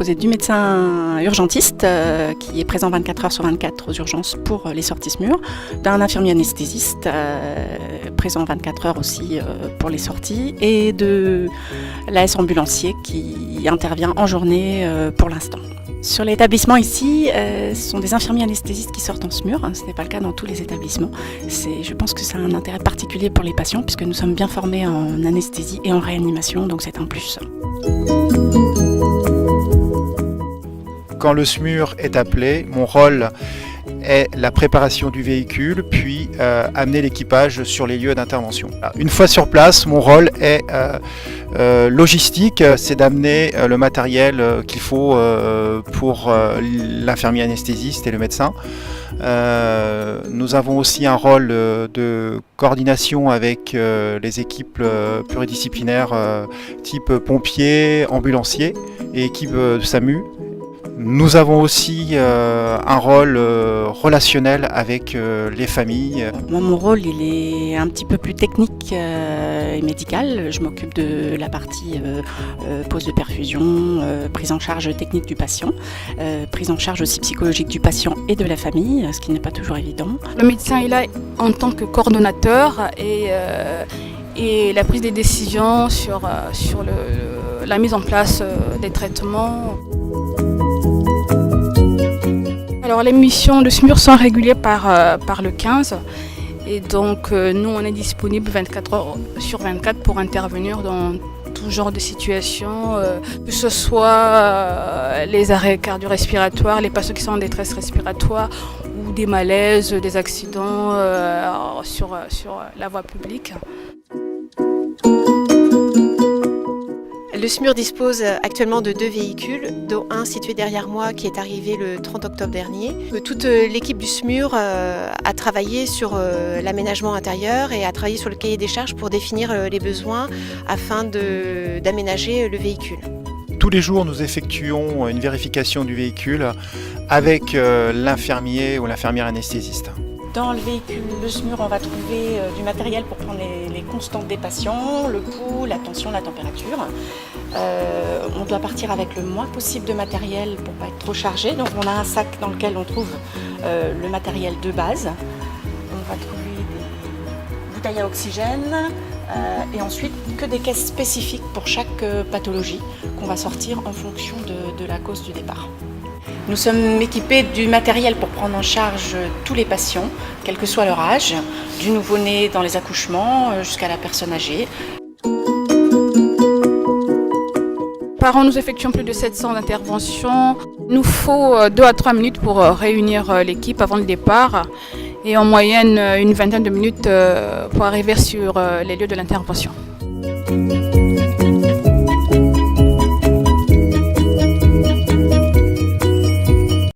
composé du médecin urgentiste qui est présent 24 heures sur 24 aux urgences pour les sorties SMUR, d'un infirmier anesthésiste présent 24 heures aussi pour les sorties et de l'AS ambulancier qui intervient en journée pour l'instant. Sur l'établissement ici, ce sont des infirmiers anesthésistes qui sortent en SMUR. Ce n'est pas le cas dans tous les établissements. Je pense que ça a un intérêt particulier pour les patients puisque nous sommes bien formés en anesthésie et en réanimation, donc c'est un plus. Quand le SMUR est appelé, mon rôle est la préparation du véhicule, puis amener l'équipage sur les lieux d'intervention. Une fois sur place, mon rôle est logistique, c'est d'amener le matériel qu'il faut pour l'infirmier anesthésiste et le médecin. Nous avons aussi un rôle de coordination avec les équipes pluridisciplinaires type pompiers, ambulanciers et équipe SAMU. Nous avons aussi un rôle relationnel avec les familles. Moi, mon rôle il est un petit peu plus technique et médical. Je m'occupe de la partie pose de perfusion, prise en charge technique du patient, prise en charge aussi psychologique du patient et de la famille, ce qui n'est pas toujours évident. Le médecin est là en tant que coordonnateur et la prise des décisions sur la mise en place des traitements. Alors les missions de SMUR sont régulières par le 15 et donc nous on est disponible 24 heures sur 24 pour intervenir dans tout genre de situations, que ce soit les arrêts cardio-respiratoires, les patients qui sont en détresse respiratoire ou des malaises, des accidents sur la voie publique. Le SMUR dispose actuellement de 2 véhicules, dont un situé derrière moi qui est arrivé le 30 octobre dernier. Toute l'équipe du SMUR a travaillé sur l'aménagement intérieur et a travaillé sur le cahier des charges pour définir les besoins afin d'aménager le véhicule. Tous les jours, nous effectuons une vérification du véhicule avec l'infirmier ou l'infirmière anesthésiste. Dans le véhicule de SMUR, on va trouver du matériel pour prendre les constantes des patients, le pouls, la tension, la température. On doit partir avec le moins possible de matériel pour ne pas être trop chargé. Donc on a un sac dans lequel on trouve le matériel de base. On va trouver des bouteilles à oxygène et ensuite que des caisses spécifiques pour chaque pathologie qu'on va sortir en fonction de la cause du départ. Nous sommes équipés du matériel pour prendre en charge tous les patients, quel que soit leur âge, du nouveau-né dans les accouchements jusqu'à la personne âgée. Par an, nous effectuons plus de 700 interventions. Il nous faut 2 à 3 minutes pour réunir l'équipe avant le départ et en moyenne une vingtaine de minutes pour arriver sur les lieux de l'intervention.